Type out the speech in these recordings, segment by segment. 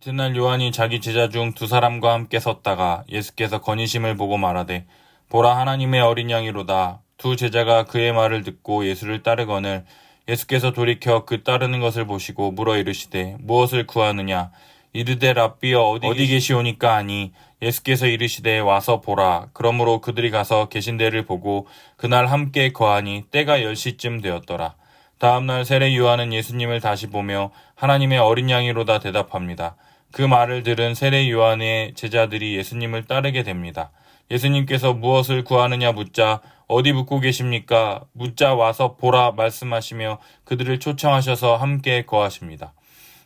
이튿날 요한이 자기 제자 중 두 사람과 함께 섰다가 예수께서 거니심을 보고 말하되 보라 하나님의 어린 양이로다. 두 제자가 그의 말을 듣고 예수를 따르거늘 예수께서 돌이켜 그 따르는 것을 보시고 물어 이르시되 무엇을 구하느냐. 이르되 랍비여 어디 계시오니까 하니 예수께서 이르시되 와서 보라. 그러므로 그들이 가서 계신 데를 보고 그날 함께 거하니 때가 10시쯤 되었더라. 다음날 세례 요한은 예수님을 다시 보며 하나님의 어린 양이로다 대답합니다. 그 말을 들은 세례 요한의 제자들이 예수님을 따르게 됩니다. 예수님께서 무엇을 구하느냐 묻자 어디 묻고 계십니까? 묻자 와서 보라 말씀하시며 그들을 초청하셔서 함께 거하십니다.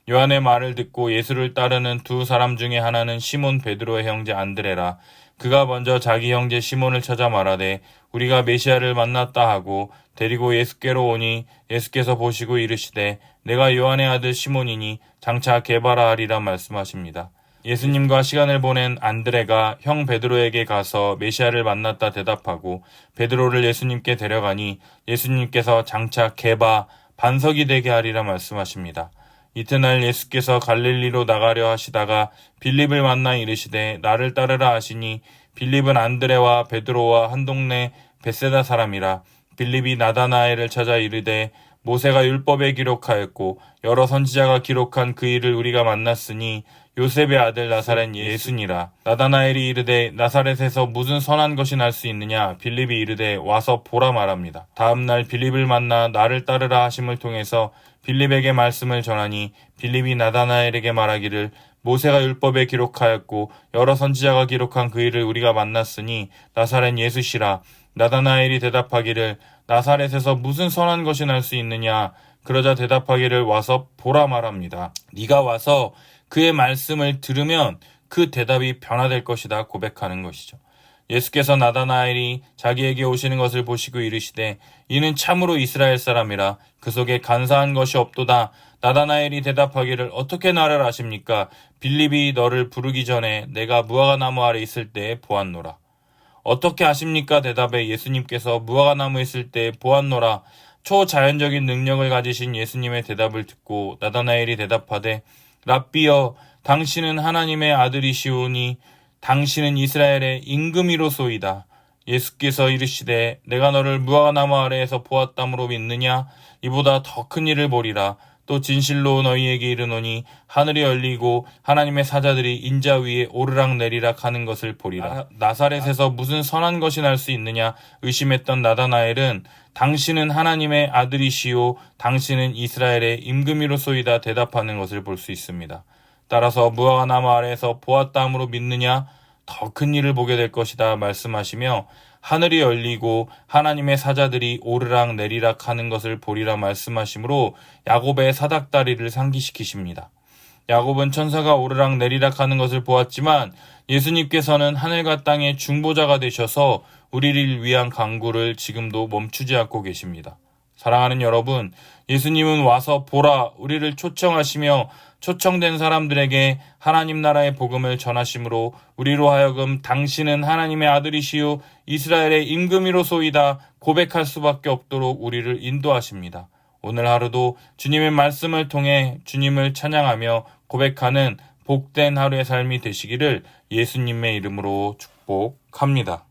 요한의 말을 듣고 예수를 따르는 두 사람 중에 하나는 시몬 베드로의 형제 안드레라. 그가 먼저 자기 형제 시몬을 찾아 말하되 우리가 메시아를 만났다 하고 데리고 예수께로 오니 예수께서 보시고 이르시되 내가 요한의 아들 시몬이니 장차 게바라 하리라 말씀하십니다. 예수님과 시간을 보낸 안드레가 형 베드로에게 가서 메시아를 만났다 대답하고 베드로를 예수님께 데려가니 예수님께서 장차 게바 반석이 되게 하리라 말씀하십니다. 이튿날 예수께서 갈릴리로 나가려 하시다가 빌립을 만나 이르시되 나를 따르라 하시니 빌립은 안드레와 베드로와 한 동네 벳세다 사람이라. 빌립이 나다나엘을 찾아 이르되 모세가 율법에 기록하였고 여러 선지자가 기록한 그 일을 우리가 만났으니 요셉의 아들 나사렛 예수니라. 나다나엘이 이르되 나사렛에서 무슨 선한 것이 날 수 있느냐. 빌립이 이르되 와서 보라 말합니다. 다음날 빌립을 만나 나를 따르라 하심을 통해서 빌립에게 말씀을 전하니 빌립이 나다나엘에게 말하기를 모세가 율법에 기록하였고 여러 선지자가 기록한 그 일을 우리가 만났으니 나사렛 예수시라. 나다나엘이 대답하기를 나사렛에서 무슨 선한 것이 날 수 있느냐. 그러자 대답하기를 와서 보라 말합니다. 네가 와서 그의 말씀을 들으면 그 대답이 변화될 것이다 고백하는 것이죠. 예수께서 나다나엘이 자기에게 오시는 것을 보시고 이르시되 이는 참으로 이스라엘 사람이라. 그 속에 간사한 것이 없도다. 나다나엘이 대답하기를 어떻게 나를 아십니까? 빌립이 너를 부르기 전에 내가 무화과나무 아래 있을 때 보았노라. 어떻게 아십니까? 대답에 예수님께서 무화과나무 있을 때 보았노라. 초자연적인 능력을 가지신 예수님의 대답을 듣고 나다나엘이 대답하되 랍비여 당신은 하나님의 아들이시오니 당신은 이스라엘의 임금이로소이다. 예수께서 이르시되 내가 너를 무화과나무 아래에서 보았다므로 믿느냐? 이보다 더 큰 일을 보리라. 또 진실로 너희에게 이르노니 하늘이 열리고 하나님의 사자들이 인자 위에 오르락 내리락 하는 것을 보리라. 나사렛에서 무슨 선한 것이 날 수 있느냐 의심했던 나다나엘은 당신은 하나님의 아들이시오 당신은 이스라엘의 임금이로소이다 대답하는 것을 볼 수 있습니다. 따라서 무화과나무 아래에서 보았다함으로 믿느냐? 더 큰 일을 보게 될 것이다 말씀하시며 하늘이 열리고 하나님의 사자들이 오르락 내리락 하는 것을 보리라 말씀하시므로 야곱의 사닥다리를 상기시키십니다. 야곱은 천사가 오르락 내리락 하는 것을 보았지만 예수님께서는 하늘과 땅의 중보자가 되셔서 우리를 위한 간구를 지금도 멈추지 않고 계십니다. 사랑하는 여러분, 예수님은 와서 보라 우리를 초청하시며 초청된 사람들에게 하나님 나라의 복음을 전하심으로 우리로 하여금 당신은 하나님의 아들이시요 이스라엘의 임금이로소이다 고백할 수밖에 없도록 우리를 인도하십니다. 오늘 하루도 주님의 말씀을 통해 주님을 찬양하며 고백하는 복된 하루의 삶이 되시기를 예수님의 이름으로 축복합니다.